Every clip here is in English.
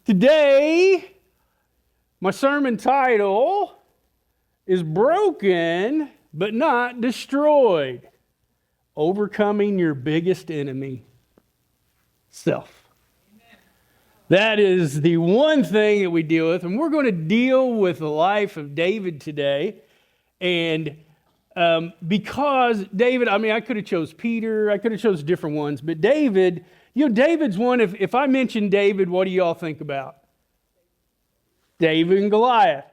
Today, my sermon title is Broken but Not Destroyed. Overcoming your biggest enemy, self. Amen. That is the one thing that we deal with, and we're going to deal with the life of David today. And because David, I could have chose Peter, I could have chose different ones, but David, David's one. If I mention David, what do y'all think about? David and Goliath.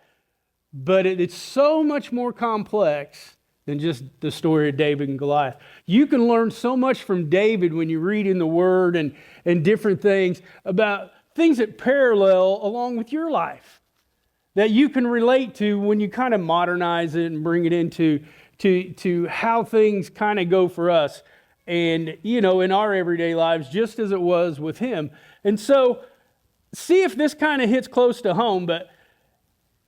But it's so much more complex than just the story of David and Goliath. You can learn so much from David when you read in the Word and different things about things that parallel along with your life that you can relate to when you kind of modernize it and bring it into to how things kind of go for us and, in our everyday lives, just as it was with him. And so, see if this kind of hits close to home, but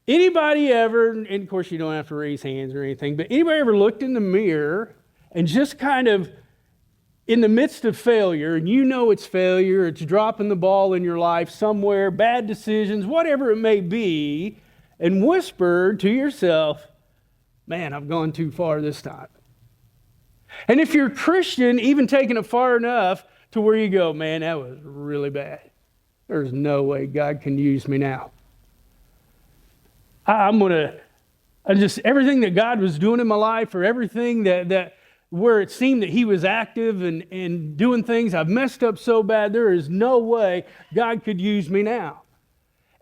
anybody ever, and of course you don't have to raise hands or anything, but anybody ever looked in the mirror and just kind of in the midst of failure, and it's failure, it's dropping the ball in your life somewhere, bad decisions, whatever it may be, and whispered to yourself, man, I've gone too far this time. And if you're a Christian, even taking it far enough to where you go, man, that was really bad. There's no way God can use me now. Everything that God was doing in my life, or everything that where it seemed that he was active and doing things, I've messed up so bad, there is no way God could use me now.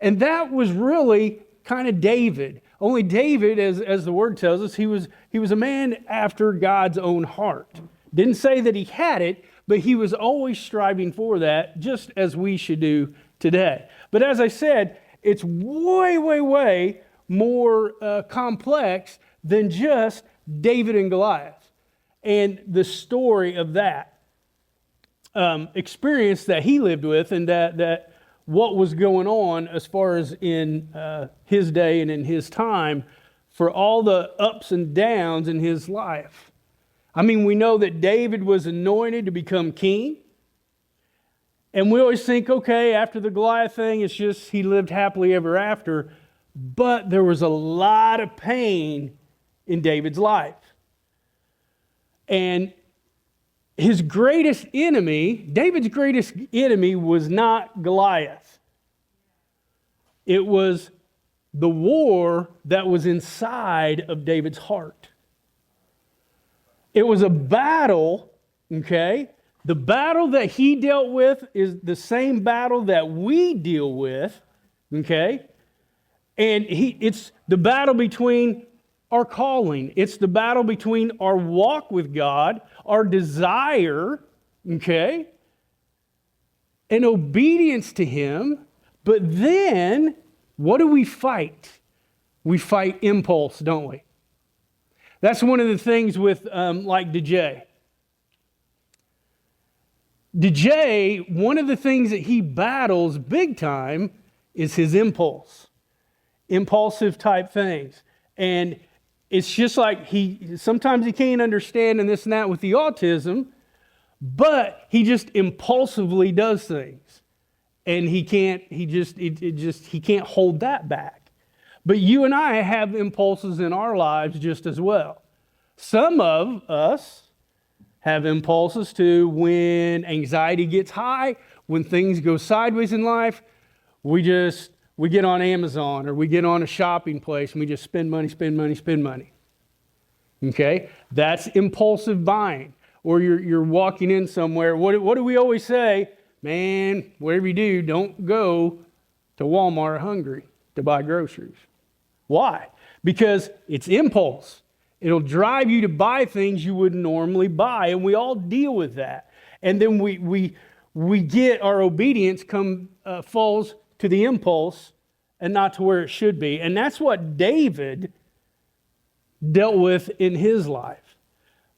And that was really kind of David. Only David, as the word tells us, he was a man after God's own heart. Didn't say that he had it, but he was always striving for that, just as we should do today. But as I said, it's way, way, way more complex than just David and Goliath and the story of that experience that he lived with, and that what was going on as far as in his day and in his time for all the ups and downs in his life. We know that David was anointed to become king. And we always think, okay, after the Goliath thing, it's just he lived happily ever after. But there was a lot of pain in David's life. And David's greatest enemy was not Goliath. It was the war that was inside of David's heart. It was a battle, okay? The battle that he dealt with is the same battle that we deal with, okay? And it's the battle between our calling. It's the battle between our walk with God, our desire, okay, and obedience to Him. But then, what do we fight? We fight impulse, don't we? That's one of the things with like DJ. DJ, one of the things that he battles big time is his impulsive type things. And it's just like sometimes he can't understand and this and that with the autism, but he just impulsively does things. And he can't hold that back. But you and I have impulses in our lives just as well. Some of us have impulses to when anxiety gets high, when things go sideways in life, we get on Amazon or we get on a shopping place and we just spend money. Okay? That's impulsive buying. Or you're walking in somewhere. What do we always say? Man, whatever you do, don't go to Walmart hungry to buy groceries. Why? Because it's impulse. It'll drive you to buy things you wouldn't normally buy, and we all deal with that. And then we get our obedience falls to the impulse and not to where it should be. And that's what David dealt with in his life.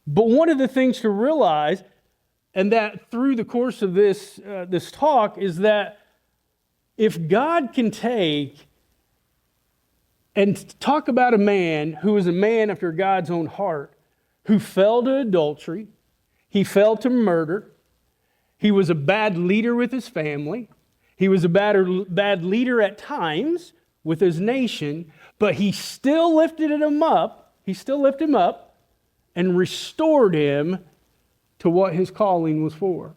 But one of the things to realize, and that through the course of this talk, is that if God can take and talk about a man who was a man after God's own heart, who fell to adultery, he fell to murder, he was a bad leader with his family, He was a bad leader at times with his nation, but he still lifted him up. He still lifted him up and restored him to what his calling was for.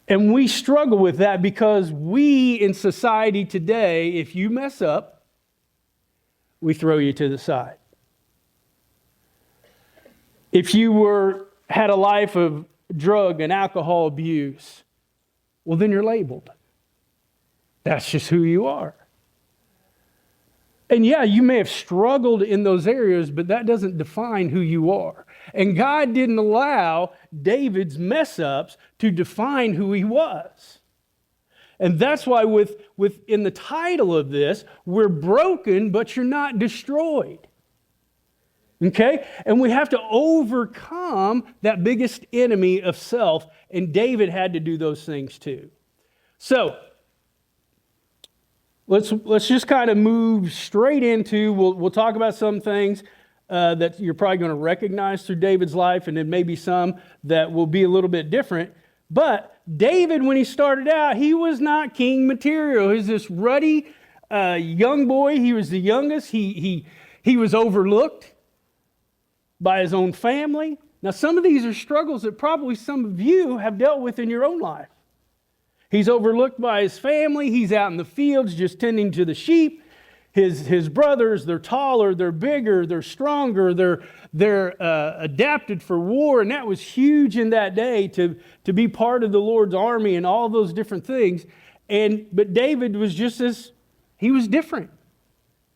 And we struggle with that because we in society today, if you mess up, we throw you to the side. If you had a life of drug and alcohol abuse, well, then you're labeled. That's just who you are. And yeah, you may have struggled in those areas, but that doesn't define who you are. And God didn't allow David's mess ups to define who he was. And that's why in the title of this, we're broken, but you're not destroyed. Okay? And we have to overcome that biggest enemy of self, and David had to do those things too. So, let's just kind of move straight into, we'll talk about some things that you're probably going to recognize through David's life, and then maybe some that will be a little bit different. But David, when he started out, he was not king material. He was this ruddy young boy. He was the youngest. He was overlooked by his own family. Now, some of these are struggles that probably some of you have dealt with in your own life. He's overlooked by his family. He's out in the fields just tending to the sheep. His brothers, they're taller, they're bigger, they're stronger, they're adapted for war. And that was huge in that day to be part of the Lord's army and all those different things. But David was he was different.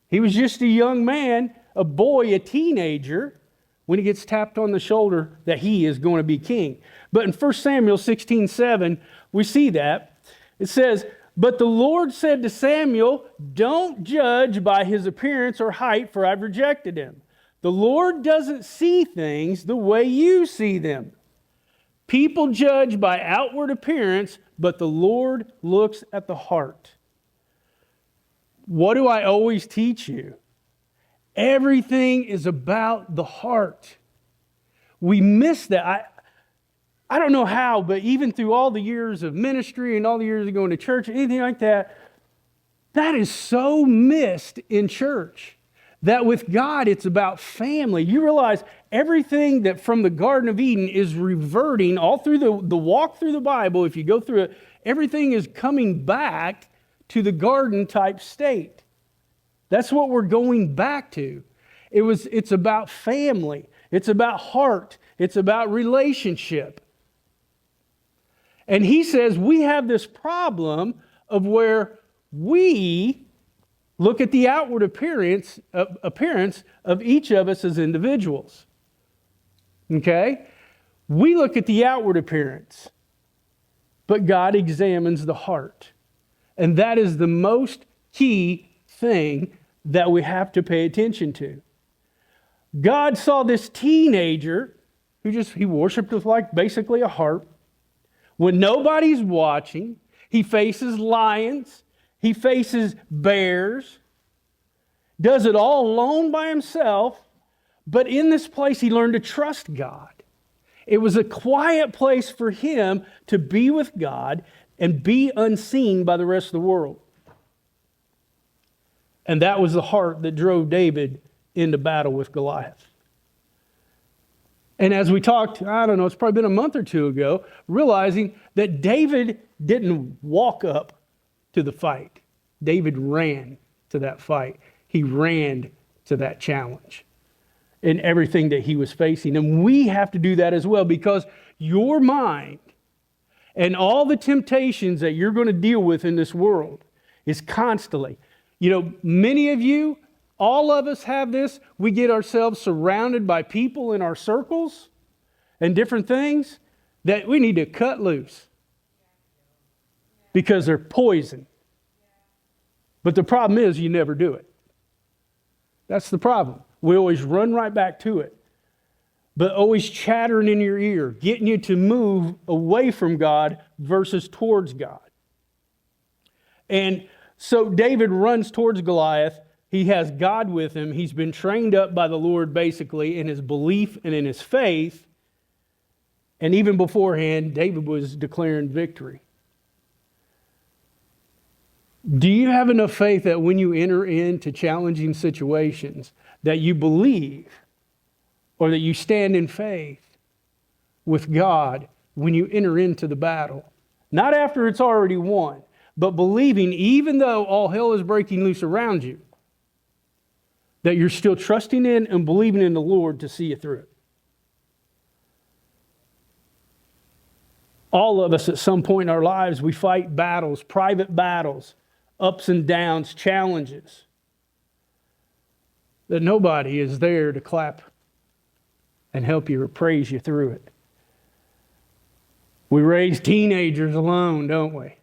He was just a young man, a boy, a teenager, when he gets tapped on the shoulder that he is going to be king. But in 1 Samuel 16:7, we see that. It says, "But the Lord said to Samuel, 'Don't judge by his appearance or height, for I've rejected him.' The Lord doesn't see things the way you see them. People judge by outward appearance, but the Lord looks at the heart." What do I always teach you? Everything is about the heart. We miss that. I don't know how, but even through all the years of ministry and all the years of going to church, anything like that, that is so missed in church. That with God, it's about family. You realize everything that from the Garden of Eden is reverting all through the walk through the Bible. If you go through it, everything is coming back to the garden type state. That's what we're going back to. It's about family. It's about heart. It's about relationship. And he says we have this problem of where we look at the outward appearance of each of us as individuals. Okay? We look at the outward appearance, but God examines the heart. And that is the most key thing that we have to pay attention to. God saw this teenager he worshiped with basically a harp. When nobody's watching, he faces lions, he faces bears, does it all alone by himself, but in this place he learned to trust God. It was a quiet place for him to be with God and be unseen by the rest of the world. And that was the heart that drove David into battle with Goliath. And as we talked, I don't know, it's probably been a month or two ago, realizing that David didn't walk up to the fight. David ran to that fight. He ran to that challenge in everything that he was facing. And we have to do that as well, because your mind and all the temptations that you're going to deal with in this world is constantly. Many of you, all of us have this. We get ourselves surrounded by people in our circles and different things that we need to cut loose because they're poison. But the problem is you never do it. That's the problem. We always run right back to it. But always chattering in your ear, getting you to move away from God versus towards God. And so David runs towards Goliath. He has God with him. He's been trained up by the Lord basically in his belief and in his faith. And even beforehand, David was declaring victory. Do you have enough faith that when you enter into challenging situations that you believe or that you stand in faith with God when you enter into the battle? Not after it's already won, but believing even though all hell is breaking loose around you, that you're still trusting in and believing in the Lord to see you through it. All of us at some point in our lives, we fight battles, private battles, ups and downs, challenges, that nobody is there to clap and help you or praise you through it. We raise teenagers alone, don't we?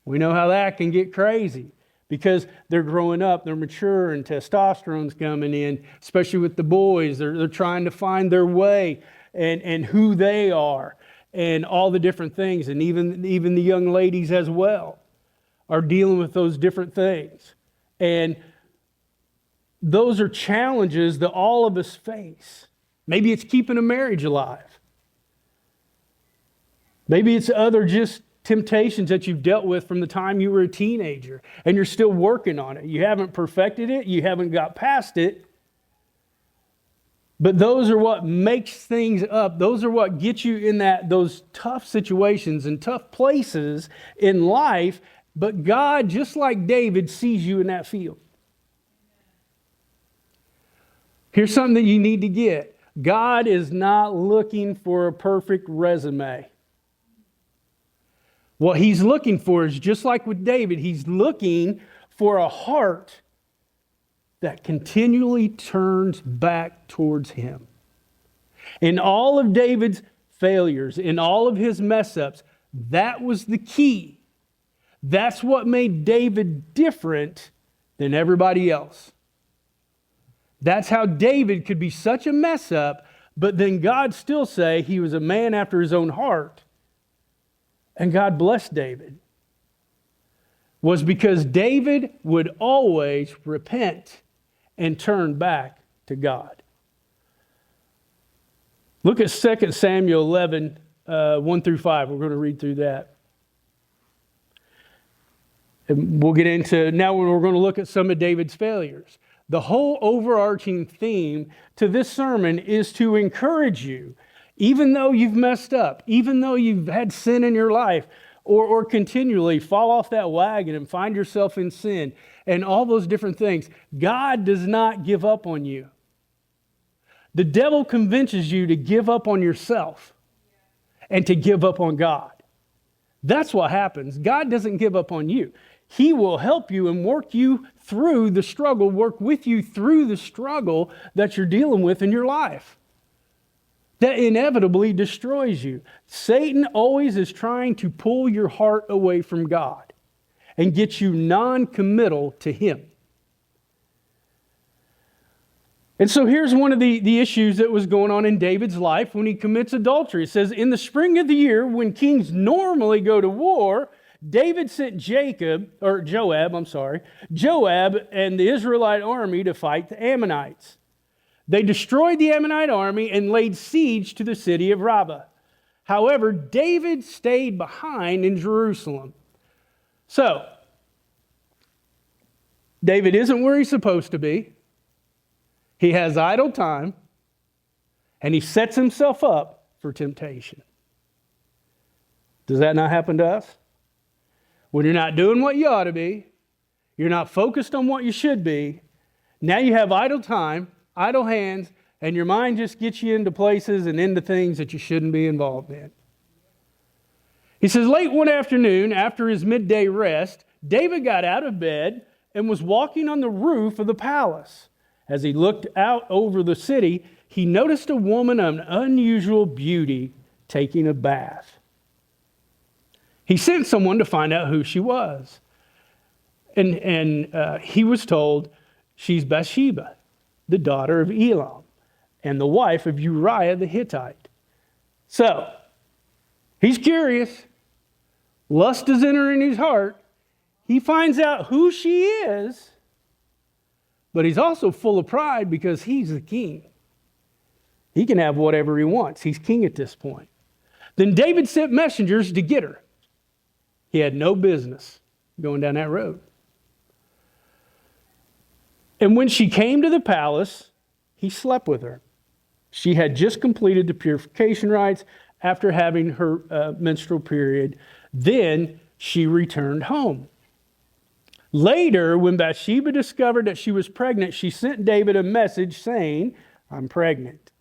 We know how that can get crazy because they're growing up, they're mature, and testosterone's coming in, especially with the boys. They're trying to find their way and who they are and all the different things. And even the young ladies as well are dealing with those different things. And those are challenges that all of us face. Maybe it's keeping a marriage alive. Maybe it's other just temptations that you've dealt with from the time you were a teenager and you're still working on it. You haven't perfected it. You haven't got past it. But those are what makes things up. Those are what get you in those tough situations and tough places in life. But God, just like David, sees you in that field. Here's something that you need to get. God is not looking for a perfect resume. What he's looking for is just like with David, he's looking for a heart that continually turns back towards him. In all of David's failures, in all of his mess ups, that was the key. That's what made David different than everybody else. That's how David could be such a mess up, but then God still say he was a man after his own heart. And God blessed David. Was because David would always repent and turn back to God. Look at 2 Samuel 11, 1 through 5. We're going to read through that. And we'll get into, now we're going to look at some of David's failures. The whole overarching theme to this sermon is to encourage you, even though you've messed up, even though you've had sin in your life, or continually fall off that wagon and find yourself in sin and all those different things, God does not give up on you. The devil convinces you to give up on yourself and to give up on God. That's what happens. God doesn't give up on you. He will help you and work you through the struggle, work with you through the struggle that you're dealing with in your life. That inevitably destroys you. Satan always is trying to pull your heart away from God and get you non-committal to him. And so here's one of the issues that was going on in David's life when he commits adultery. It says, in the spring of the year, when kings normally go to war, David sent Joab and the Israelite army to fight the Ammonites. They destroyed the Ammonite army and laid siege to the city of Rabbah. However, David stayed behind in Jerusalem. So, David isn't where he's supposed to be. He has idle time, and he sets himself up for temptation. Does that not happen to us? When you're not doing what you ought to be, you're not focused on what you should be, now you have idle time, idle hands, and your mind just gets you into places and into things that you shouldn't be involved in. He says, late one afternoon, after his midday rest, David got out of bed and was walking on the roof of the palace. As he looked out over the city, he noticed a woman of unusual beauty taking a bath. He sent someone to find out who she was. And he was told, she's Bathsheba, the daughter of Elam, and the wife of Uriah the Hittite. So, he's curious. Lust is entering his heart. He finds out who she is, but he's also full of pride because he's the king. He can have whatever he wants. He's king at this point. Then David sent messengers to get her. He had no business going down that road. And when she came to the palace, he slept with her. She had just completed the purification rites after having her menstrual period. Then she returned home. Later, when Bathsheba discovered that she was pregnant, she sent David a message saying, "I'm pregnant."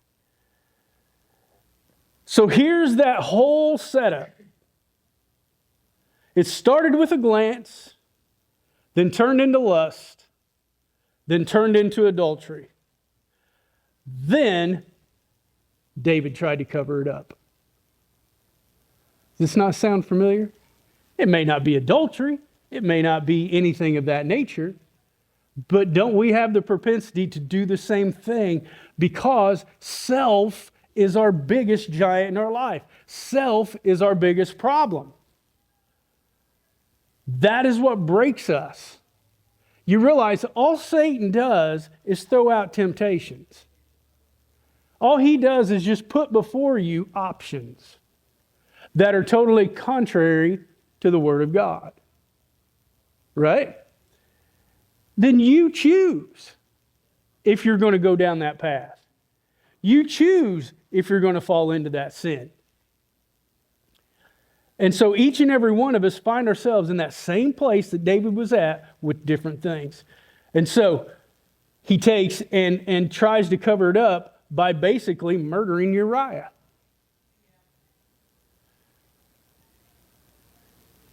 So here's that whole setup. It started with a glance, then turned into lust, then turned into adultery. Then David tried to cover it up. Does this not sound familiar? It may not be adultery. It may not be anything of that nature. But don't we have the propensity to do the same thing? Because self is our biggest giant in our life. Self is our biggest problem. That is what breaks us. You realize all Satan does is throw out temptations. All he does is just put before you options that are totally contrary to the Word of God. Right? Then you choose if you're going to go down that path. You choose if you're going to fall into that sin. And so each and every one of us find ourselves in that same place that David was at with different things. And so he takes and tries to cover it up by basically murdering Uriah.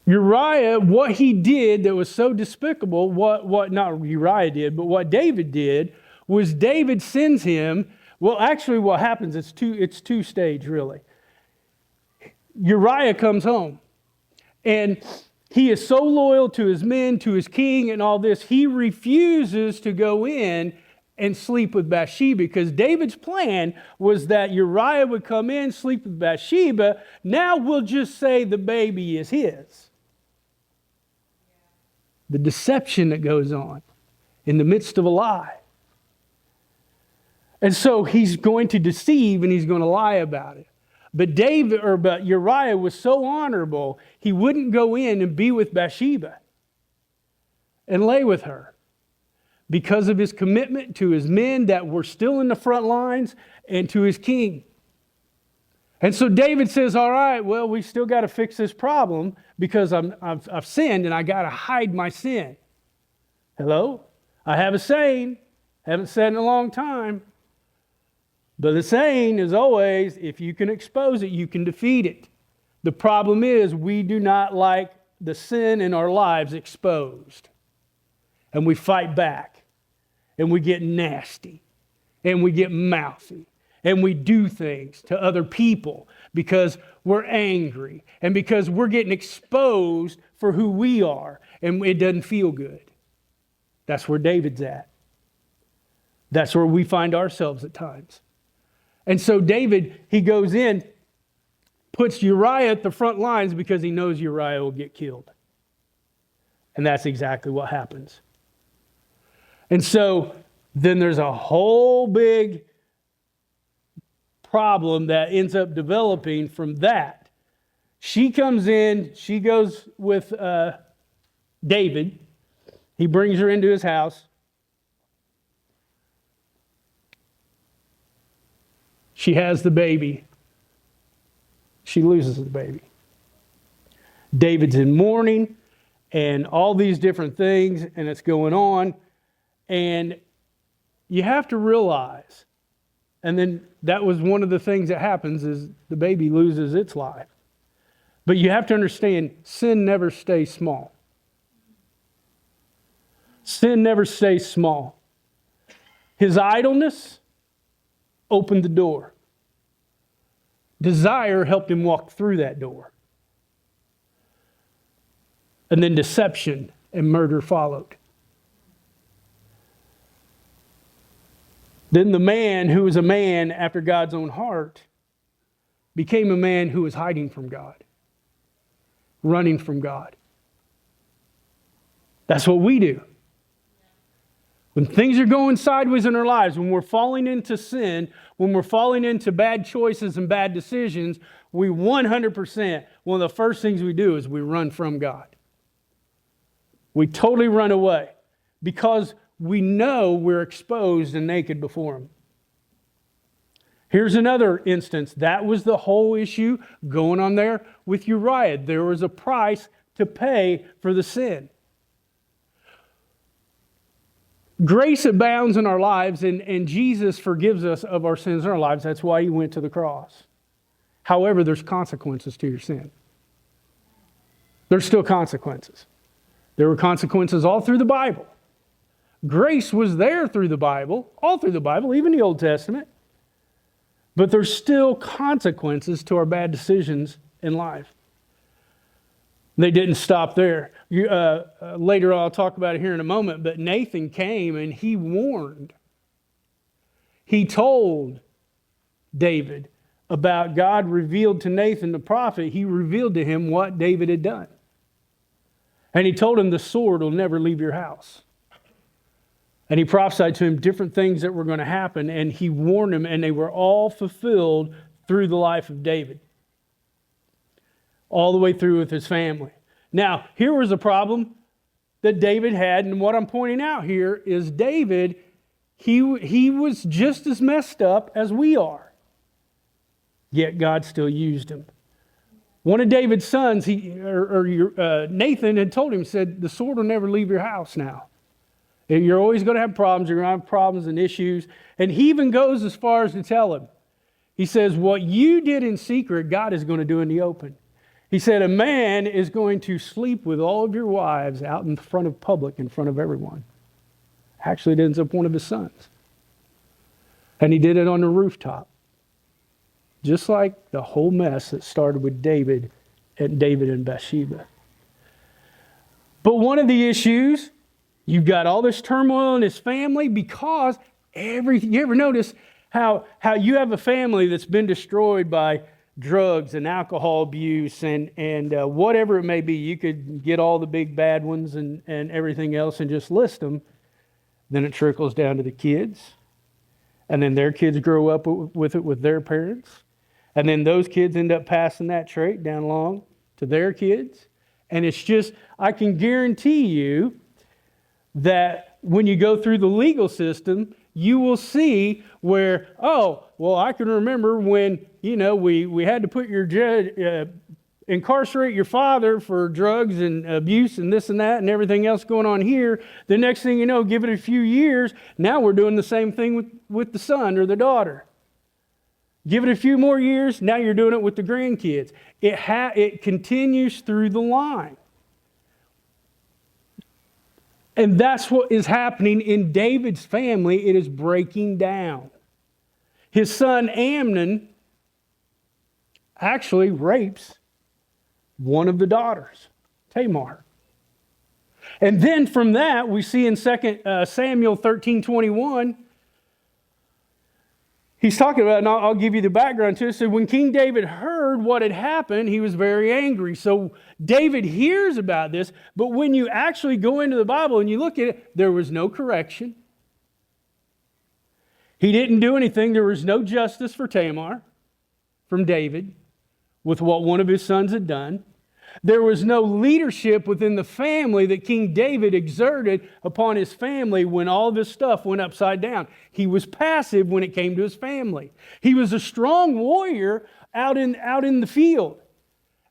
Uriah, what he did that was so despicable, what not Uriah did, but what David did, was David sends him. Well, actually what happens, it's two stage really. Uriah comes home, and he is so loyal to his men, to his king, and all this, he refuses to go in and sleep with Bathsheba, because David's plan was that Uriah would come in, sleep with Bathsheba. Now we'll just say the baby is his. The deception that goes on in the midst of a lie. And so he's going to deceive and he's going to lie about it. But Uriah was so honorable, he wouldn't go in and be with Bathsheba and lay with her because of his commitment to his men that were still in the front lines and to his king. And so David says, all right, well, we still got to fix this problem because I've sinned and I got to hide my sin. Hello? I have a saying, haven't said in a long time. But the saying is always, if you can expose it, you can defeat it. The problem is we do not like the sin in our lives exposed. And we fight back. And we get nasty. And we get mouthy. And we do things to other people because we're angry. And because we're getting exposed for who we are. And it doesn't feel good. That's where David's at. That's where we find ourselves at times. And so David, he goes in, puts Uriah at the front lines because he knows Uriah will get killed. And that's exactly what happens. And so then there's a whole big problem that ends up developing from that. She comes in, she goes with David. He brings her into his house. She has the baby. She loses the baby. David's in mourning and all these different things, and it's going on. And you have to realize, and then that was one of the things that happens is the baby loses its life. But you have to understand, sin never stays small. Sin never stays small. His idleness opened the door. Desire helped him walk through that door. And then deception and murder followed. Then the man who was a man after God's own heart became a man who was hiding from God, running from God. That's what we do. When things are going sideways in our lives, when we're falling into sin, when we're falling into bad choices and bad decisions, we 100%, one of the first things we do is we run from God. We totally run away because we know we're exposed and naked before him. Here's another instance. That was the whole issue going on there with Uriah. There was a price to pay for the sin. Grace abounds in our lives, and Jesus forgives us of our sins in our lives. That's why he went to the cross. However, there's consequences to your sin. There's still consequences. There were consequences all through the Bible. Grace was there through the Bible, all through the Bible, even the Old Testament. But there's still consequences to our bad decisions in life. They didn't stop there. Later I'll talk about it here in a moment, but Nathan came and he warned. He told David about God revealed to Nathan the prophet. He revealed to him what David had done. And he told him the sword will never leave your house. And he prophesied to him different things that were going to happen, and he warned him, and they were all fulfilled through the life of David. All the way through with his family. Now, here was a problem that David had, and what I'm pointing out here is David, he was just as messed up as we are. Yet God still used him. One of David's sons, Nathan had told him, said, the sword will never leave your house now. You're always going to have problems. You're going to have problems and issues. And he even goes as far as to tell him. He says, what you did in secret, God is going to do in the open. He said, a man is going to sleep with all of your wives out in front of public, in front of everyone. Actually, it ends up one of his sons. And he did it on the rooftop. Just like the whole mess that started with David and Bathsheba. But one of the issues, you've got all this turmoil in his family because you ever notice how you have a family that's been destroyed by drugs and alcohol abuse and whatever it may be. You could get all the big bad ones and everything else and just list them. Then it trickles down to the kids. And then their kids grow up with it with their parents. And then those kids end up passing that trait down along to their kids. And it's just, I can guarantee you that when you go through the legal system, you will see where, I can remember when, we had to put your incarcerate your father for drugs and abuse and this and that and everything else going on here. The next thing you know, give it a few years, now we're doing the same thing with the son or the daughter. Give it a few more years, now you're doing it with the grandkids. It continues through the line. And that's what is happening in David's family. It is breaking down. His son Amnon actually rapes one of the daughters, Tamar. And then from that, we see in 2 Samuel 13:21, he's talking about, and I'll give you the background to it. So when King David heard what had happened, he was very angry. So David hears about this, but when you actually go into the Bible and you look at it, there was no correction. He didn't do anything. There was no justice for Tamar from David with what one of his sons had done. There was no leadership within the family that King David exerted upon his family when all this stuff went upside down. He was passive when it came to his family. He was a strong warrior out in the field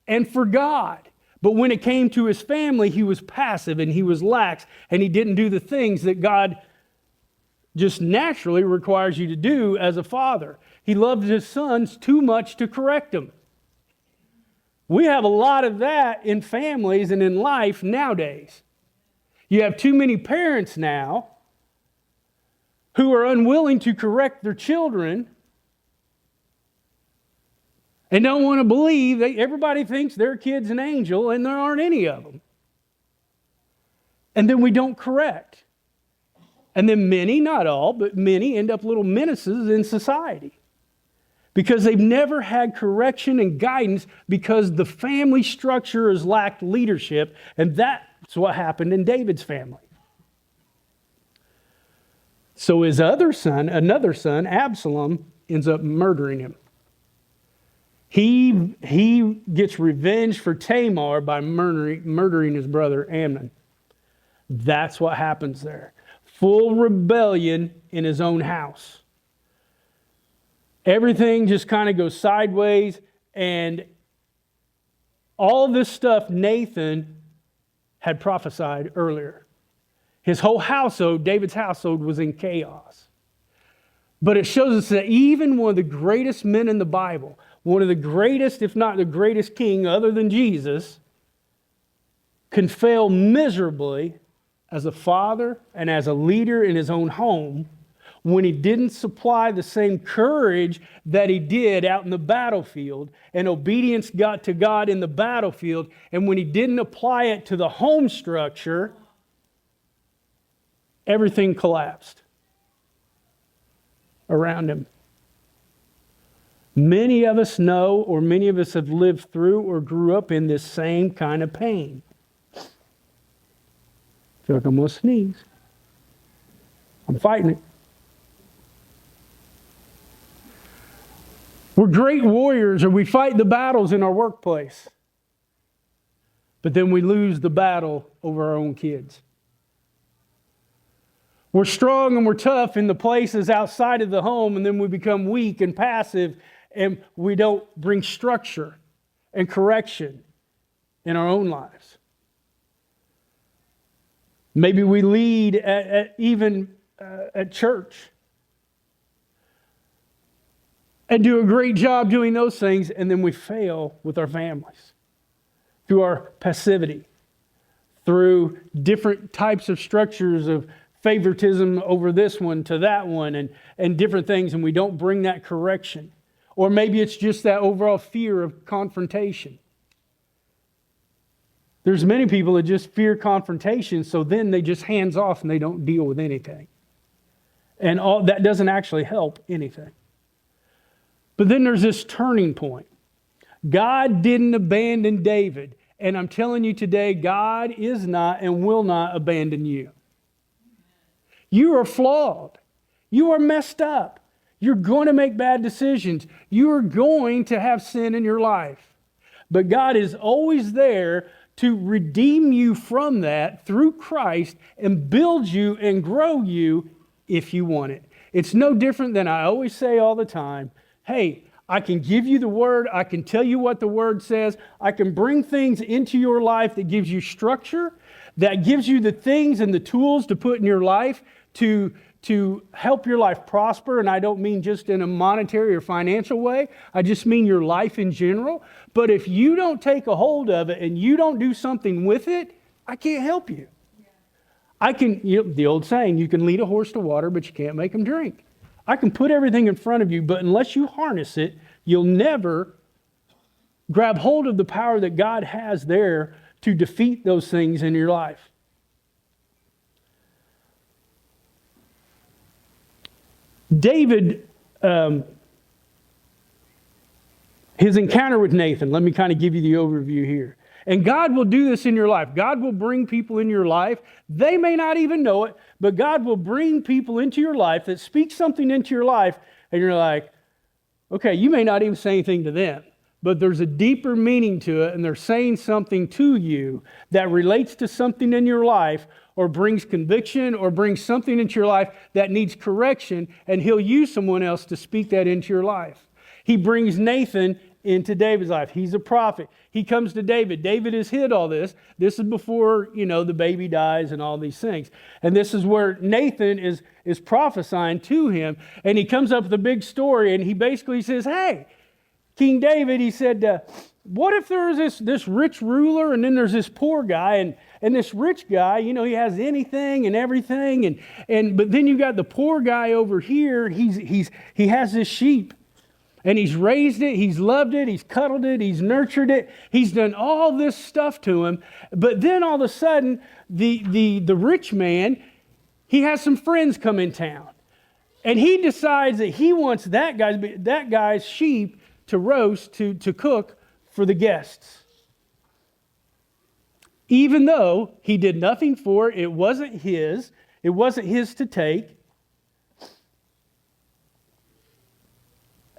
and for God. But when it came to his family, he was passive and he was lax and he didn't do the things that God just naturally requires you to do as a father. He loved his sons too much to correct them. We have a lot of that in families and in life nowadays. You have too many parents now who are unwilling to correct their children and don't want to believe that everybody thinks their kid's an angel and there aren't any of them. And then we don't correct. And then many, not all, but many end up little menaces in society. Because they've never had correction and guidance because the family structure has lacked leadership. And that's what happened in David's family. So his another son, Absalom, ends up murdering him. He gets revenge for Tamar by murdering his brother Amnon. That's what happens there. full rebellion in his own house. Everything just kind of goes sideways, and all this stuff Nathan had prophesied earlier. His whole household, David's household, was in chaos. But it shows us that even one of the greatest men in the Bible, one of the greatest, if not the greatest king other than Jesus, can fail miserably as a father and as a leader in his own home when he didn't supply the same courage that he did out in the battlefield, and obedience got to God in the battlefield, and when he didn't apply it to the home structure, everything collapsed around him. Many of us know, or many of us have lived through or grew up in this same kind of pain. I feel like I'm going to sneeze. I'm fighting it. We're great warriors, or we fight the battles in our workplace. But then we lose the battle over our own kids. We're strong and we're tough in the places outside of the home, and then we become weak and passive, and we don't bring structure and correction in our own lives. Maybe we lead even at church and do a great job doing those things, and then we fail with our families through our passivity, through different types of structures of favoritism over this one to that one, and different things, and we don't bring that correction. Or maybe it's just that overall fear of confrontation. There's many people that just fear confrontation, so then they just hands off and they don't deal with anything. And all that doesn't actually help anything. But then there's this turning point. God didn't abandon David, and I'm telling you today, God is not and will not abandon you. You are flawed. You are messed up. You're going to make bad decisions. You are going to have sin in your life. But God is always there to redeem you from that through Christ and build you and grow you if you want it. It's no different than I always say all the time. Hey, I can give you the word. I can tell you what the word says. I can bring things into your life that gives you structure, that gives you the things and the tools to put in your life to help your life prosper. And I don't mean just in a monetary or financial way. I just mean your life in general. But if you don't take a hold of it and you don't do something with it, I can't help you. I can, the old saying, you can lead a horse to water, but you can't make him drink. I can put everything in front of you, but unless you harness it, you'll never grab hold of the power that God has there to defeat those things in your life. David, his encounter with Nathan, let me kind of give you the overview here. And God will do this in your life. God will bring people in your life. They may not even know it, but God will bring people into your life that speak something into your life, and you're like, okay, you may not even say anything to them, but there's a deeper meaning to it, and they're saying something to you that relates to something in your life, or brings conviction, or brings something into your life that needs correction, and he'll use someone else to speak that into your life. He brings Nathan into David's life. He's a prophet. He comes to David. David has hid all this. This is before, the baby dies and all these things. And this is where Nathan is prophesying to him. And he comes up with a big story, and he basically says, hey, King David, he said, what if there is this rich ruler, and then there's this poor guy, and this rich guy, he has anything and everything, but then you got the poor guy over here. He has this sheep, and he's raised it, he's loved it, he's cuddled it, he's nurtured it, he's done all this stuff to him. But then all of a sudden, the rich man, he has some friends come in town, and he decides that he wants that guy's sheep to roast, to cook for the guests. Even though he did nothing for it, it wasn't his to take.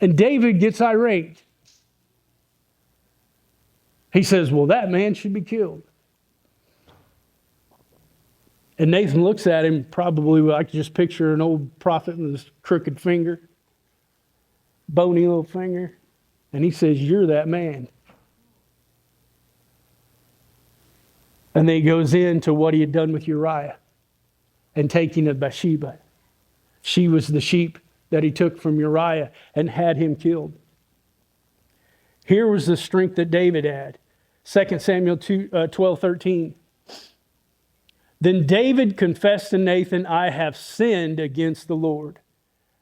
And David gets irate. He says, well, that man should be killed. And Nathan looks at him, probably, I could just picture an old prophet with his crooked finger, bony little finger. And he says, "You're that man." And then he goes into what he had done with Uriah and taking of Bathsheba. She was the sheep that he took from Uriah and had him killed. Here was the strength that David had. 2 Samuel 12:13. Then David confessed to Nathan, "I have sinned against the Lord."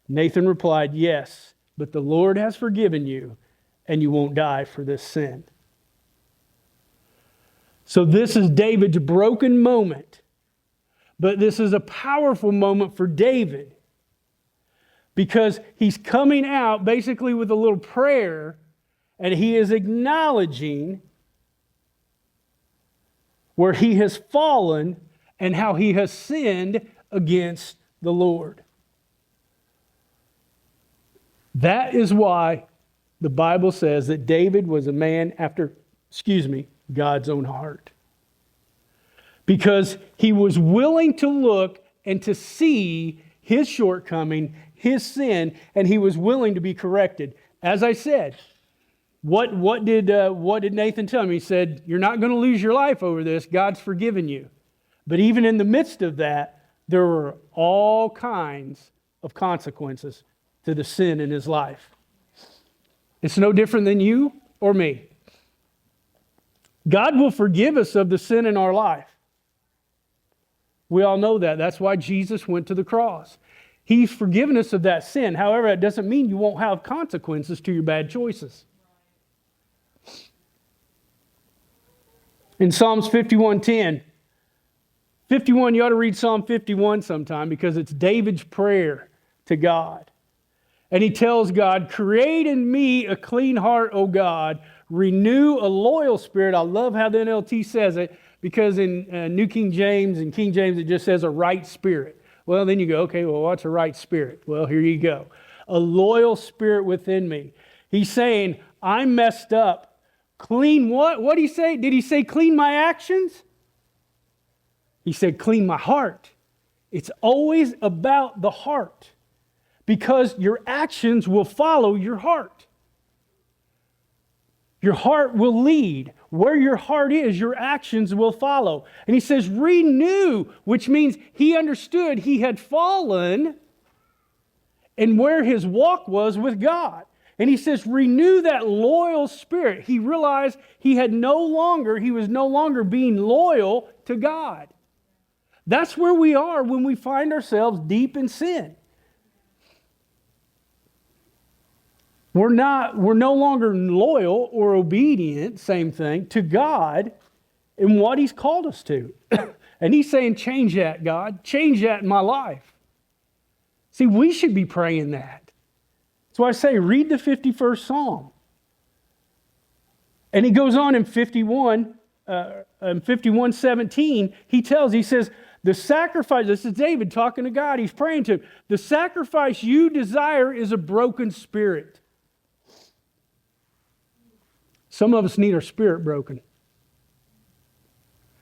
Nathan replied, "Yes, but the Lord has forgiven you, and you won't die for this sin." So this is David's broken moment. But this is a powerful moment for David, because he's coming out basically with a little prayer, and he is acknowledging where he has fallen and how he has sinned against the Lord. That is why the Bible says that David was a man after, God's own heart. Because he was willing to look and to see his shortcoming, his sin, and he was willing to be corrected. As I said, what did Nathan tell him? He said, "You're not going to lose your life over this. God's forgiven you." But even in the midst of that, there were all kinds of consequences to the sin in his life. It's no different than you or me. God will forgive us of the sin in our life. We all know that. That's why Jesus went to the cross. He's forgiven us of that sin. However, that doesn't mean you won't have consequences to your bad choices. In Psalms 51:10, 51, you ought to read Psalm 51 sometime, because it's David's prayer to God. And he tells God, "Create in me a clean heart, O God. Renew a loyal spirit." I love how the NLT says it, because in New King James and King James it just says a right spirit. Well, then you go, okay, well, what's a right spirit? Well, here you go. A loyal spirit within me. He's saying, I'm messed up. Clean what? What did he say? Did he say clean my actions? He said clean my heart. It's always about the heart, because your actions will follow your heart. Your heart will lead. Where your heart is, your actions will follow. And he says renew, which means he understood he had fallen and where his walk was with God. And he says renew that loyal spirit. He realized he was no longer being loyal to God. That's where we are when we find ourselves deep in sin. We're no longer loyal or obedient, same thing, to God in what He's called us to. And He's saying, change that, God. Change that in my life. See, we should be praying that. That's why I say, read the 51st Psalm. And he goes on in 51:17, he says, the sacrifice, this is David talking to God, he's praying to him, the sacrifice you desire is a broken spirit. Some of us need our spirit broken.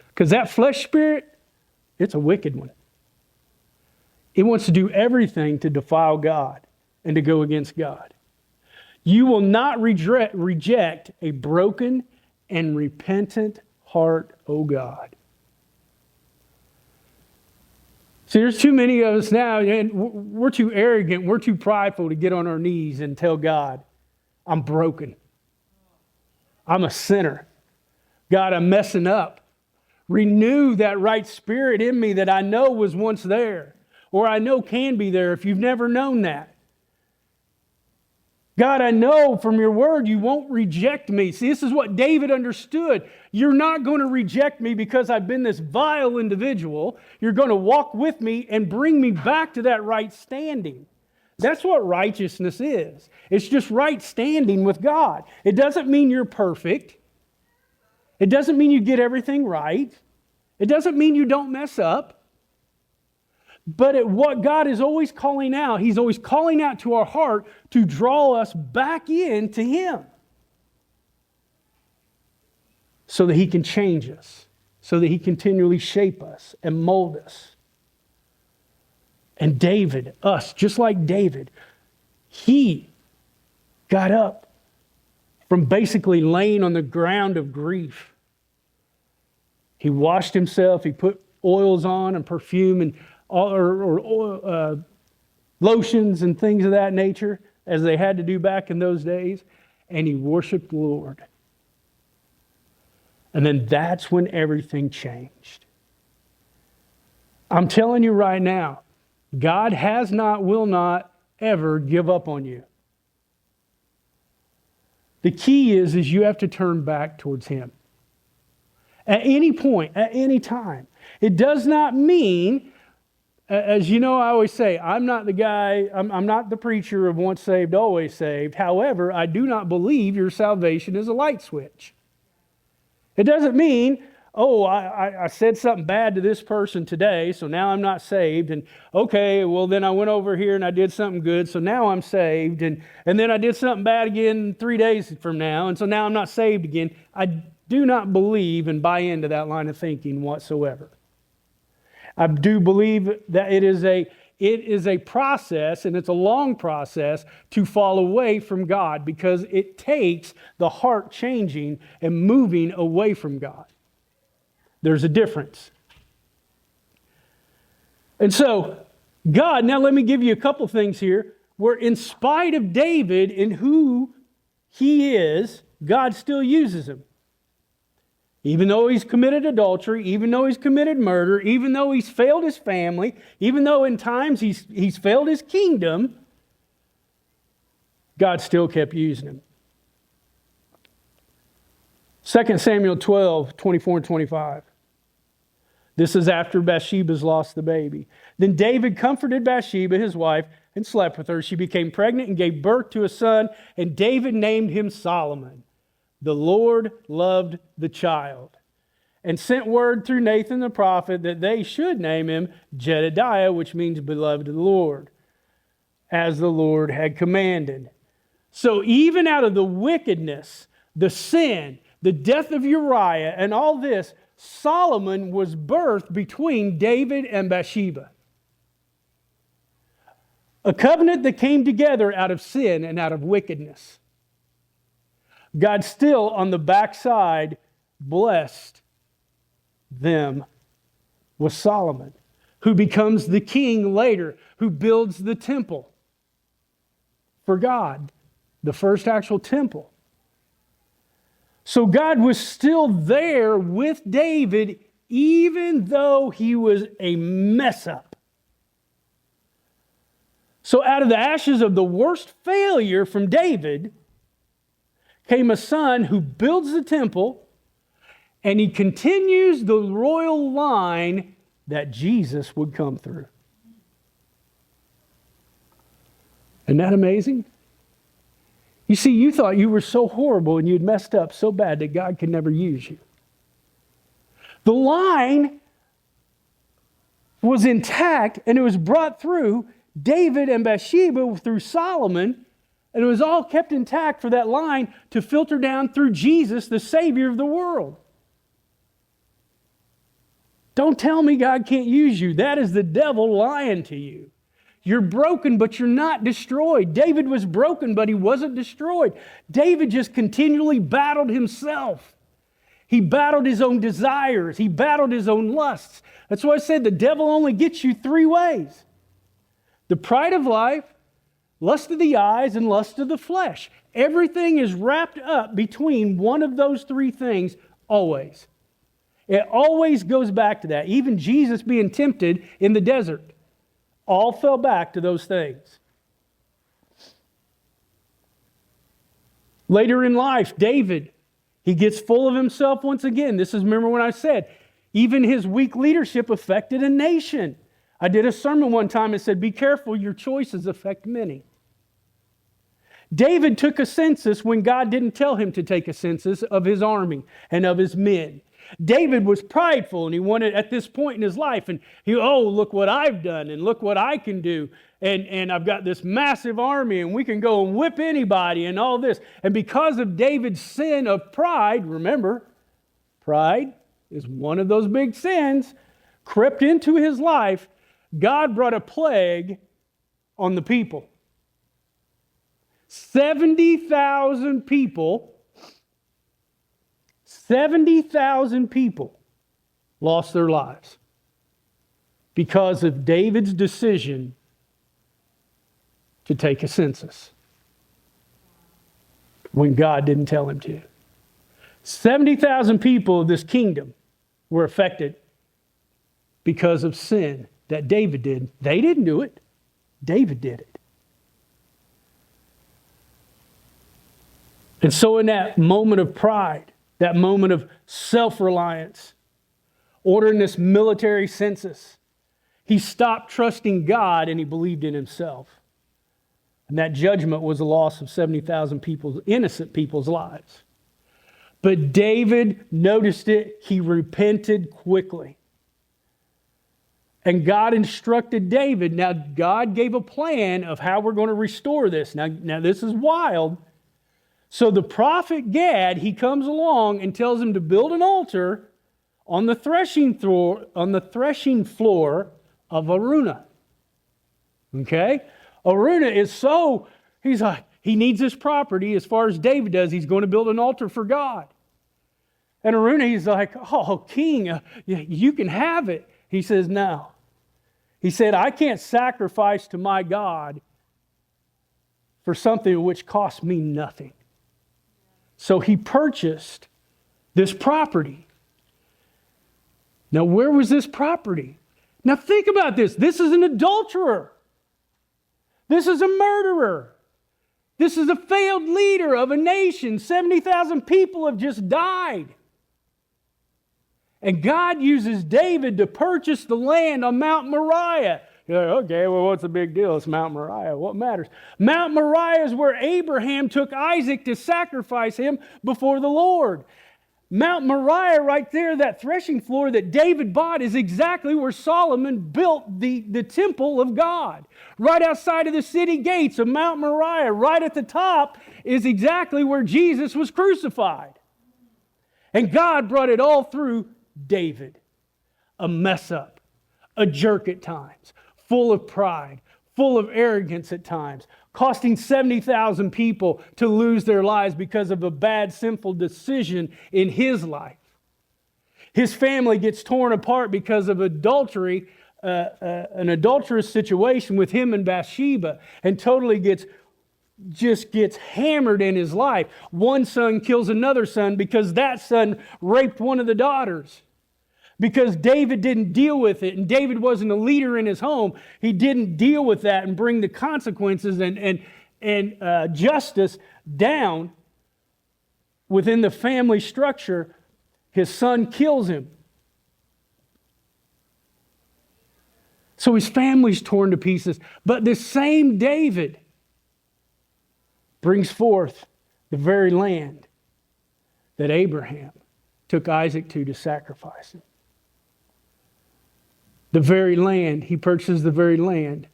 Because that flesh spirit, it's a wicked one. It wants to do everything to defile God and to go against God. You will not reject a broken and repentant heart, O God. See, there's too many of us now, and we're too arrogant, we're too prideful to get on our knees and tell God, I'm broken. I'm a sinner. God, I'm messing up. Renew that right spirit in me that I know was once there, or I know can be there if you've never known that. God, I know from your word you won't reject me. See, this is what David understood. You're not going to reject me because I've been this vile individual. You're going to walk with me and bring me back to that right standing. That's what righteousness is. It's just right standing with God. It doesn't mean you're perfect. It doesn't mean you get everything right. It doesn't mean you don't mess up. But what God is always calling out, He's always calling out to our heart to draw us back into Him. So that He can change us. So that He continually shape us and mold us. And David, us, just like David, he got up from basically laying on the ground of grief. He washed himself, he put oils on and perfume and lotions and things of that nature, as they had to do back in those days, and he worshiped the Lord. And then that's when everything changed. I'm telling you right now, God has not, will not ever give up on you. The key is you have to turn back towards Him. At any point, at any time. It does not mean, as you know, I always say, I'm not the guy, I'm not the preacher of once saved, always saved. However, I do not believe your salvation is a light switch. It doesn't mean, oh, I said something bad to this person today, so now I'm not saved. And okay, well then I went over here and I did something good, so now I'm saved. And then I did something bad again 3 days from now, and so now I'm not saved again. I do not believe and buy into that line of thinking whatsoever. I do believe that it is a process, and it's a long process to fall away from God, because it takes the heart changing and moving away from God. There's a difference. And so, God, now let me give you a couple things here, where in spite of David and who he is, God still uses him. Even though he's committed adultery, even though he's committed murder, even though he's failed his family, even though in times he's failed his kingdom, God still kept using him. 2 Samuel 12, 24 and 25. This is after Bathsheba's lost the baby. Then David comforted Bathsheba, his wife, and slept with her. She became pregnant and gave birth to a son, and David named him Solomon. The Lord loved the child and sent word through Nathan the prophet that they should name him Jedediah, which means beloved of the Lord, as the Lord had commanded. So even out of the wickedness, the sin, the death of Uriah, and all this, Solomon was birthed between David and Bathsheba. A covenant that came together out of sin and out of wickedness. God still on the backside blessed them with Solomon, who becomes the king later, who builds the temple for God, the first actual temple. So God was still there with David, even though he was a mess up. So out of the ashes of the worst failure from David came a son who builds the temple, and he continues the royal line that Jesus would come through. Isn't that amazing? You see, you thought you were so horrible and you'd messed up so bad that God could never use you. The line was intact, and it was brought through David and Bathsheba through Solomon. And it was all kept intact for that line to filter down through Jesus, the Savior of the world. Don't tell me God can't use you. That is the devil lying to you. You're broken, but you're not destroyed. David was broken, but he wasn't destroyed. David just continually battled himself. He battled his own desires. He battled his own lusts. That's why I said the devil only gets you 3 ways. The pride of life, lust of the eyes, and lust of the flesh. Everything is wrapped up between one of those 3 things always. It always goes back to that. Even Jesus being tempted in the desert all fell back to those things. Later in life, David, he gets full of himself once again. This is, remember when I said, even his weak leadership affected a nation. I did a sermon one time and said, be careful, your choices affect many. David took a census when God didn't tell him to take a census of his army and of his men. David was prideful, and he wanted, at this point in his life, and look what I've done, and look what I can do, and I've got this massive army, and we can go and whip anybody, and all this. And because of David's sin of pride, remember, pride is one of those big sins, crept into his life. God brought a plague on the people. 70,000 people lost their lives because of David's decision to take a census when God didn't tell him to. 70,000 people of this kingdom were affected because of sin that David did. They didn't do it. David did it. And so in that moment of pride, that moment of self-reliance, ordering this military census, he stopped trusting God and he believed in himself. And that judgment was the loss of 70,000 people, innocent people's lives. But David noticed it. He repented quickly. And God instructed David. Now, God gave a plan of how we're going to restore this. Now this is wild. So the prophet Gad, he comes along and tells him to build an altar on the threshing floor of Araunah. Okay? Araunah is he's like, he needs this property as far as David does. He's going to build an altar for God. And Araunah, he's like, oh, king, you can have it. He says, no. He said, I can't sacrifice to my God for something which cost me nothing. So he purchased this property. Now, where was this property? Now, think about this. This is an adulterer. This is a murderer. This is a failed leader of a nation. 70,000 people have just died. And God uses David to purchase the land on Mount Moriah. You're like, okay, well, what's the big deal? It's Mount Moriah. What matters? Mount Moriah is where Abraham took Isaac to sacrifice him before the Lord. Mount Moriah right there, that threshing floor that David bought, is exactly where Solomon built the temple of God. Right outside of the city gates of Mount Moriah, right at the top, is exactly where Jesus was crucified. And God brought it all through David. A mess up, a jerk at times, full of pride, full of arrogance at times, costing 70,000 people to lose their lives because of a bad, sinful decision in his life. His family gets torn apart because of adultery, an adulterous situation with him and Bathsheba, and totally gets hammered in his life. One son kills another son because that son raped one of the daughters. Because David didn't deal with it, and David wasn't a leader in his home, he didn't deal with that and bring the consequences and justice down within the family structure. His son kills him. So his family's torn to pieces. But this same David brings forth the very land that Abraham took Isaac to sacrifice him. The very land, he purchases the very land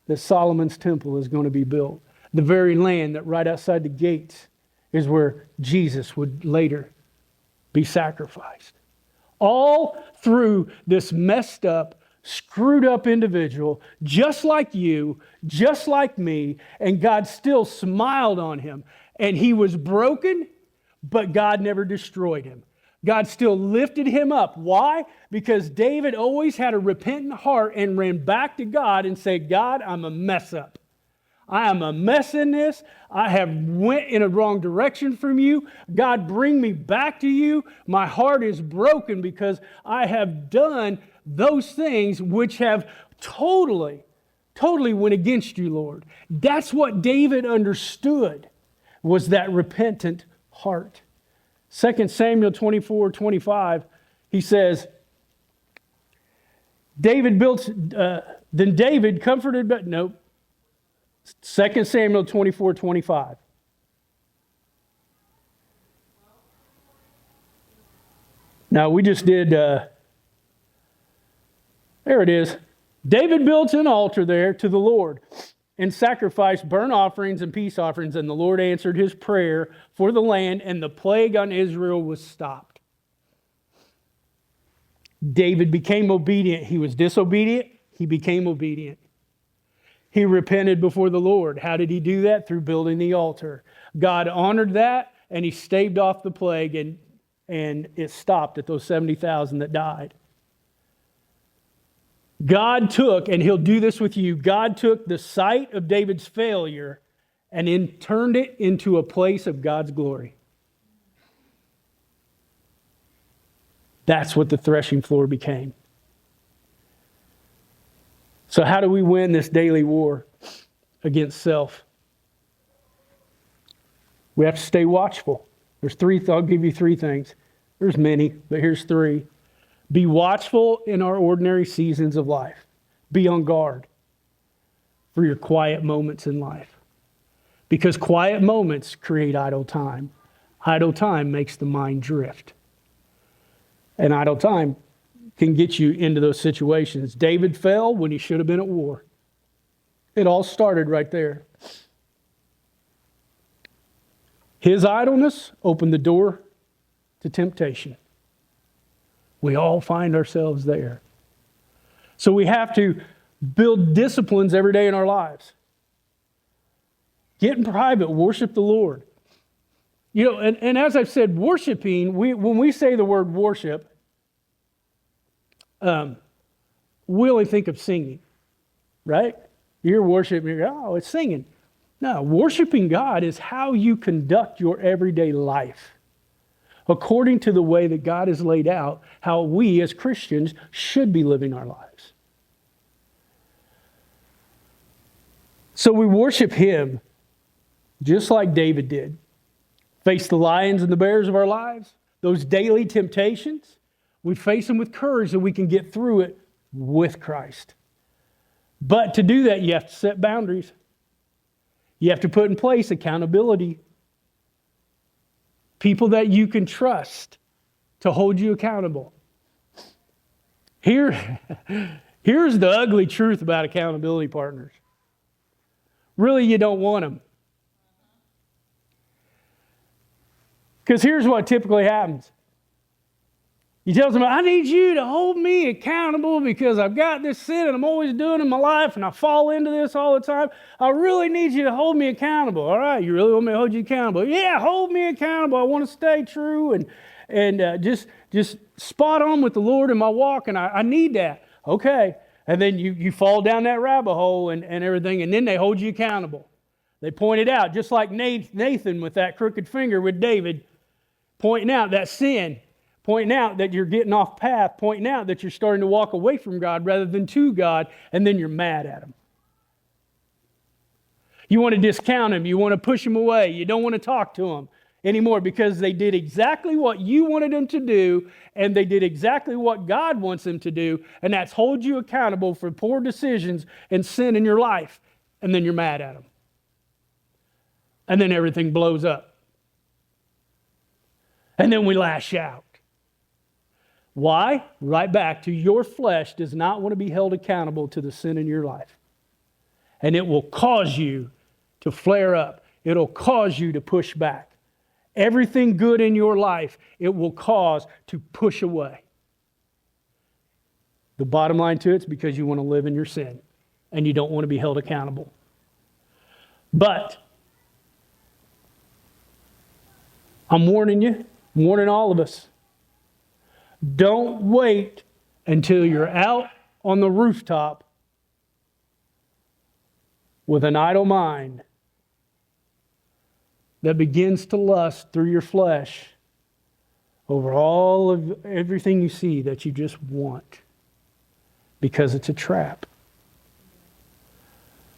that Solomon's temple is going to be built. The very land that right outside the gates is where Jesus would later be sacrificed. All through this messed up, screwed up individual, just like you, just like me, and God still smiled on him. And he was broken, but God never destroyed him. God still lifted him up. Why? Because David always had a repentant heart and ran back to God and said, God, I'm a mess up. I am a mess in this. I have went in a wrong direction from you. God, bring me back to you. My heart is broken because I have done those things which have totally went against you, Lord. That's what David understood, was that repentant heart. 2 Samuel 24:25, he says, then David comforted, but nope. 2 Samuel 24:25. Now we just did, there it is. David built an altar there to the Lord and sacrificed burnt offerings and peace offerings, and the Lord answered his prayer for the land, and the plague on Israel was stopped. David became obedient. He was disobedient. he became obedient. He repented before the Lord. How did he do that? Through building the altar. God honored that, and he staved off the plague, and it stopped at those 70,000 that died. God took, and he'll do this with you, God took the sight of David's failure and then turned it into a place of God's glory. That's what the threshing floor became. So how do we win this daily war against self? We have to stay watchful. I'll give you three things. There's many, but here's three. Be watchful in our ordinary seasons of life. Be on guard for your quiet moments in life. Because quiet moments create idle time. Idle time makes the mind drift. And idle time can get you into those situations. David fell when he should have been at war. It all started right there. His idleness opened the door to temptation. We all find ourselves there. So we have to build disciplines every day in our lives. Get in private, worship the Lord. And as I've said, worshiping, when we say the word worship, we only think of singing, right? You're worshiping, you go, oh, it's singing. No, worshiping God is how you conduct your everyday life, according to the way that God has laid out how we as Christians should be living our lives. So we worship Him just like David did. Face the lions and the bears of our lives, those daily temptations. We face them with courage so we can get through it with Christ. But to do that, you have to set boundaries. You have to put in place accountability. People that you can trust to hold you accountable. Here's the ugly truth about accountability partners. Really, you don't want them. Because here's what typically happens. He tells them, I need you to hold me accountable because I've got this sin and I'm always doing it in my life and I fall into this all the time. I really need you to hold me accountable. All right, you really want me to hold you accountable? Yeah, hold me accountable. I want to stay true and just spot on with the Lord in my walk, and I need that. Okay. And then you fall down that rabbit hole and everything, and then they hold you accountable. They point it out, just like Nathan with that crooked finger with David, pointing out that sin, pointing out that you're getting off path, pointing out that you're starting to walk away from God rather than to God, and then you're mad at Him. You want to discount Him. You want to push Him away. You don't want to talk to Him anymore because they did exactly what you wanted them to do, and they did exactly what God wants them to do, and that's hold you accountable for poor decisions and sin in your life, and then you're mad at Him. And then everything blows up. And then we lash out. Why? Right back to your flesh does not want to be held accountable to the sin in your life. And it will cause you to flare up. It'll cause you to push back. Everything good in your life, it will cause to push away. The bottom line to it is because you want to live in your sin and you don't want to be held accountable. But I'm warning you, I'm warning all of us. Don't wait until you're out on the rooftop with an idle mind that begins to lust through your flesh over all of everything you see that you just want, because it's a trap.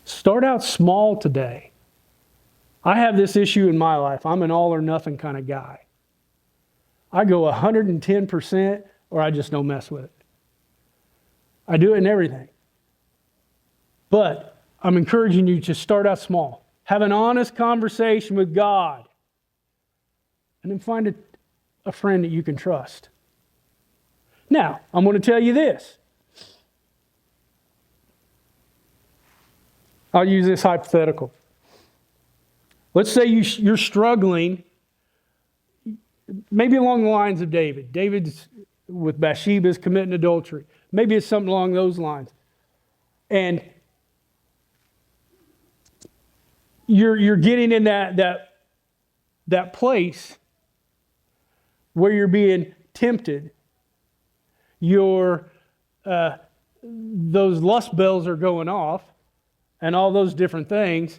Start out small today. I have this issue in my life. I'm an all or nothing kind of guy. I go 110% or I just don't mess with it. I do it in everything. But I'm encouraging you to start out small. Have an honest conversation with God. And then find a friend that you can trust. Now, I'm going to tell you this. I'll use this hypothetical. Let's say you're struggling, maybe along the lines of David. David's with Bathsheba's committing adultery. Maybe it's something along those lines. And you're getting in that place where you're being tempted. Those lust bells are going off and all those different things.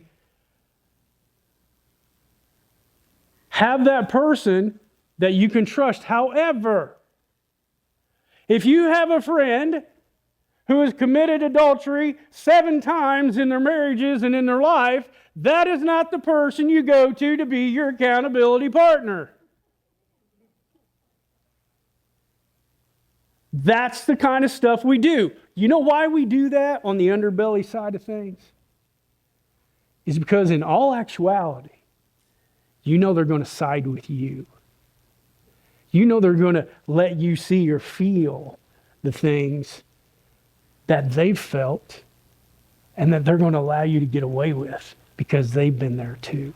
Have that person that you can trust. However, if you have a friend who has committed adultery 7 times in their marriages and in their life, that is not the person you go to be your accountability partner. That's the kind of stuff we do. You know why we do that on the underbelly side of things? Is because in all actuality, you know they're going to side with you. You know they're going to let you see or feel the things that they've felt and that they're going to allow you to get away with because they've been there too.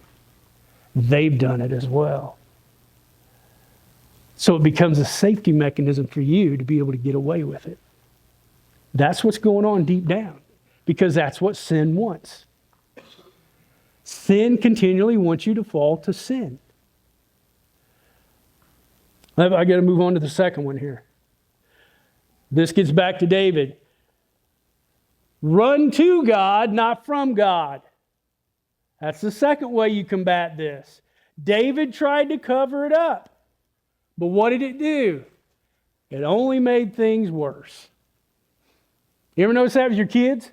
They've done it as well. So it becomes a safety mechanism for you to be able to get away with it. That's what's going on deep down, because that's what sin wants. Sin continually wants you to fall to sin. I got to move on to the second one here. This gets back to David. Run to God, not from God. That's the second way you combat this. David tried to cover it up. But what did it do? It only made things worse. You ever notice that with your kids?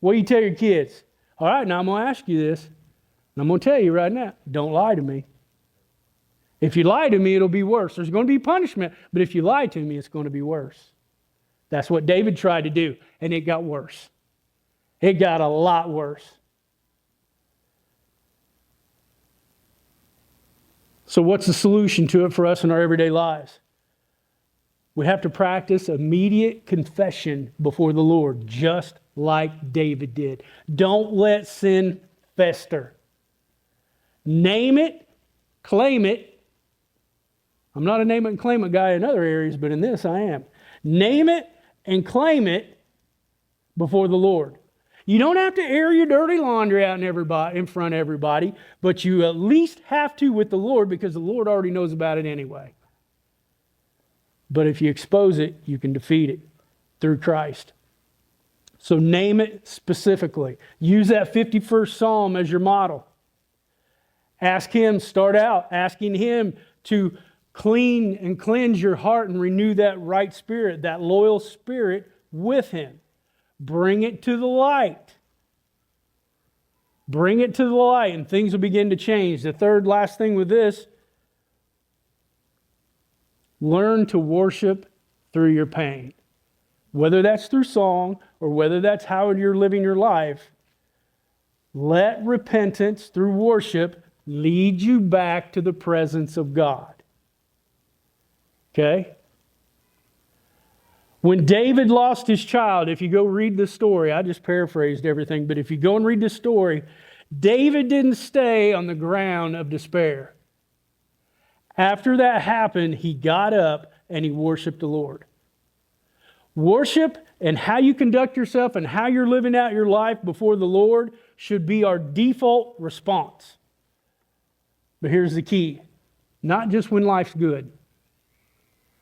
What do you tell your kids? All right, now I'm going to ask you this. And I'm going to tell you right now, don't lie to me. If you lie to me, it'll be worse. There's going to be punishment, but if you lie to me, it's going to be worse. That's what David tried to do, and it got worse. It got a lot worse. So what's the solution to it for us in our everyday lives? We have to practice immediate confession before the Lord, just like David did. Don't let sin fester. Name it, claim it. I'm not a name it and claim it guy in other areas, but in this I am. Name it and claim it before the Lord. You don't have to air your dirty laundry out in front of everybody, but you at least have to with the Lord, because the Lord already knows about it anyway. But if you expose it, you can defeat it through Christ. So name it specifically. Use that 51st Psalm as your model. Ask Him, start out asking Him to clean and cleanse your heart and renew that right spirit, that loyal spirit with Him. Bring it to the light. Bring it to the light and things will begin to change. The third last thing with this, learn to worship through your pain. Whether that's through song or whether that's how you're living your life, let repentance through worship lead you back to the presence of God. Okay? When David lost his child, if you go read the story, I just paraphrased everything, but if you go and read the story, David didn't stay on the ground of despair. After that happened, he got up and he worshiped the Lord. Worship and how you conduct yourself and how you're living out your life before the Lord should be our default response. But here's the key. Not just when life's good,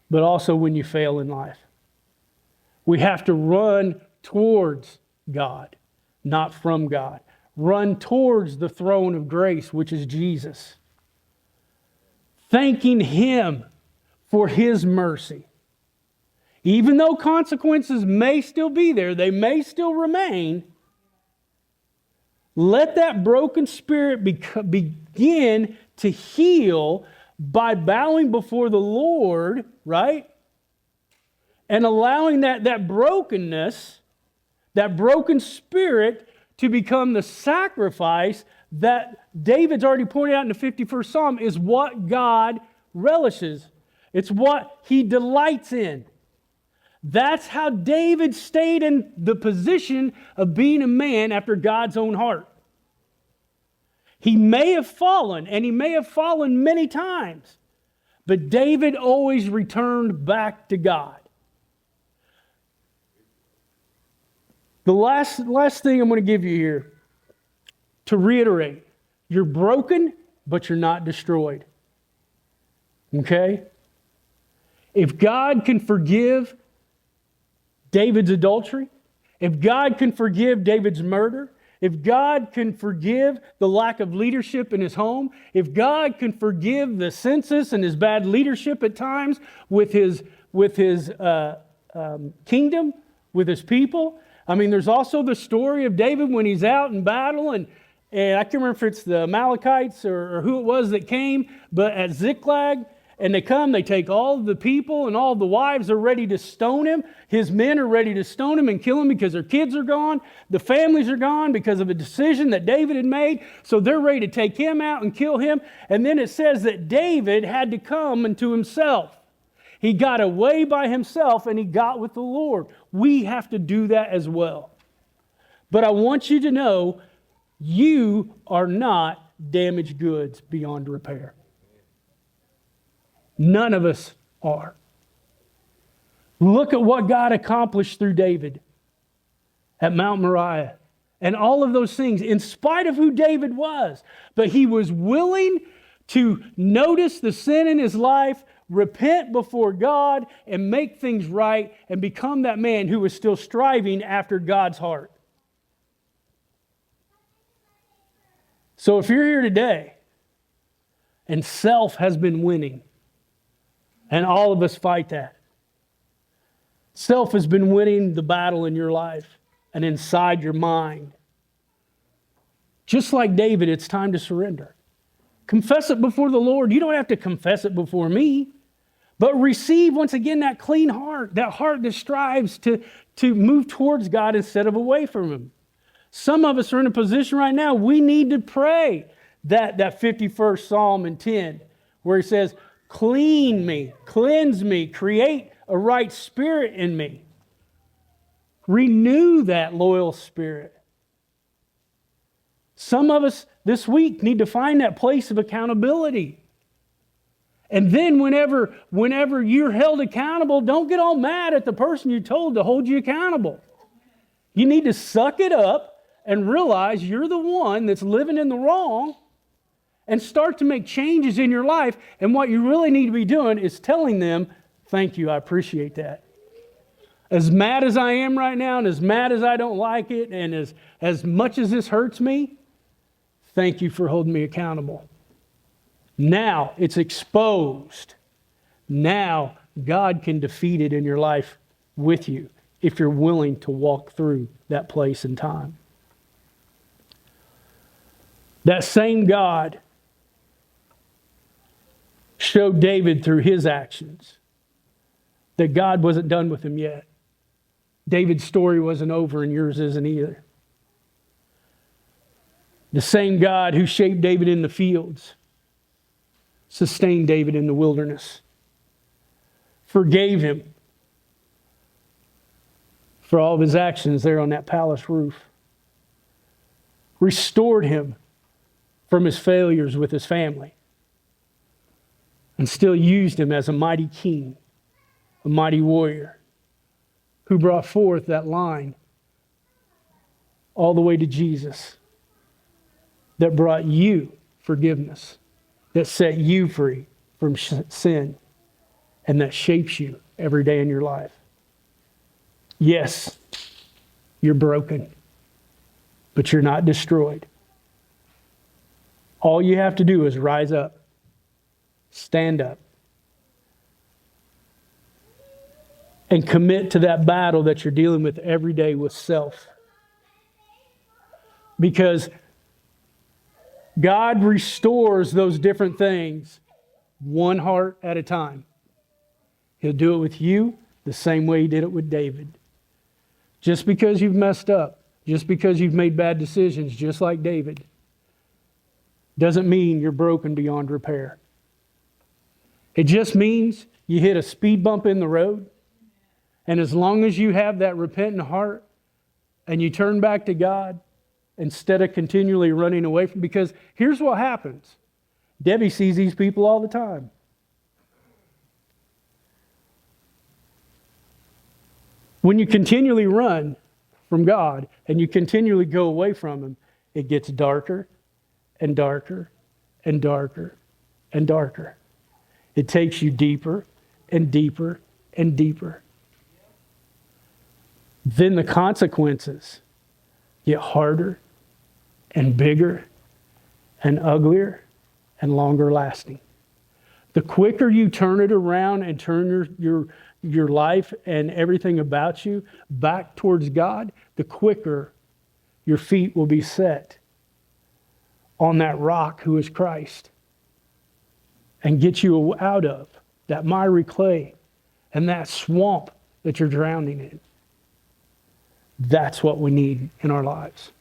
but also when you fail in life. We have to run towards God, not from God. Run towards the throne of grace, which is Jesus. Thanking Him for His mercy. Even though consequences may still be there, they may still remain, let that broken spirit begin to heal by bowing before the Lord, right? And allowing that brokenness, that broken spirit, to become the sacrifice that David's already pointed out in the 51st Psalm is what God relishes. It's what He delights in. That's how David stayed in the position of being a man after God's own heart. He may have fallen, and he may have fallen many times, but David always returned back to God. The last thing I'm going to give you here, to reiterate, you're broken, but you're not destroyed. Okay? If God can forgive David's adultery, if God can forgive David's murder, if God can forgive the lack of leadership in his home, if God can forgive the census and his bad leadership at times with his kingdom, with his people. I mean, there's also the story of David when he's out in battle, and I can't remember if it's the Amalekites or who it was that came, but at Ziklag, and they take all the people, and all the wives are ready to stone him. His men are ready to stone him and kill him because their kids are gone. The families are gone because of a decision that David had made. So they're ready to take him out and kill him. And then it says that David had to come unto himself. He got away by himself and he got with the Lord. We have to do that as well. But I want you to know, you are not damaged goods beyond repair. None of us are. Look at what God accomplished through David at Mount Moriah and all of those things, in spite of who David was. But he was willing to notice the sin in his life, repent before God, and make things right, and become that man who was still striving after God's heart. So if you're here today and self has been winning, and all of us fight that. Self has been winning the battle in your life and inside your mind. Just like David, it's time to surrender. Confess it before the Lord. You don't have to confess it before me, but receive once again that clean heart, that heart that strives to move towards God instead of away from Him. Some of us are in a position right now, we need to pray that 51st Psalm in 10, where He says, clean me, cleanse me, create a right spirit in me. Renew that loyal spirit. Some of us this week need to find that place of accountability. And then whenever you're held accountable, don't get all mad at the person you told to hold you accountable. You need to suck it up and realize you're the one that's living in the wrong, and start to make changes in your life. And what you really need to be doing is telling them, thank you, I appreciate that. As mad as I am right now, and as mad as I don't like it, and as much as this hurts me, thank you for holding me accountable. Now it's exposed. Now God can defeat it in your life with you if you're willing to walk through that place and time. That same God showed David through his actions that God wasn't done with him yet. David's story wasn't over, and yours isn't either. The same God who shaped David in the fields sustained David in the wilderness, forgave him for all of his actions there on that palace roof, restored him from his failures with his family, and still used him as a mighty king, a mighty warrior, who brought forth that line all the way to Jesus, that brought you forgiveness, that set you free from sin, and that shapes you every day in your life. Yes, you're broken, but you're not destroyed. All you have to do is rise up. Stand up and commit to that battle that you're dealing with every day with self. Because God restores those different things one heart at a time. He'll do it with you the same way He did it with David. Just because you've messed up, just because you've made bad decisions, just like David, doesn't mean you're broken beyond repair. It just means you hit a speed bump in the road, and as long as you have that repentant heart and you turn back to God instead of continually running away from, because here's what happens. Debbie sees these people all the time. When you continually run from God and you continually go away from him, it gets darker and darker and darker and darker. It takes you deeper and deeper and deeper. Then the consequences get harder and bigger and uglier and longer lasting. The quicker you turn it around and turn your life and everything about you back towards God, the quicker your feet will be set on that rock who is Christ and get you out of that miry clay and that swamp that you're drowning in. That's what we need in our lives.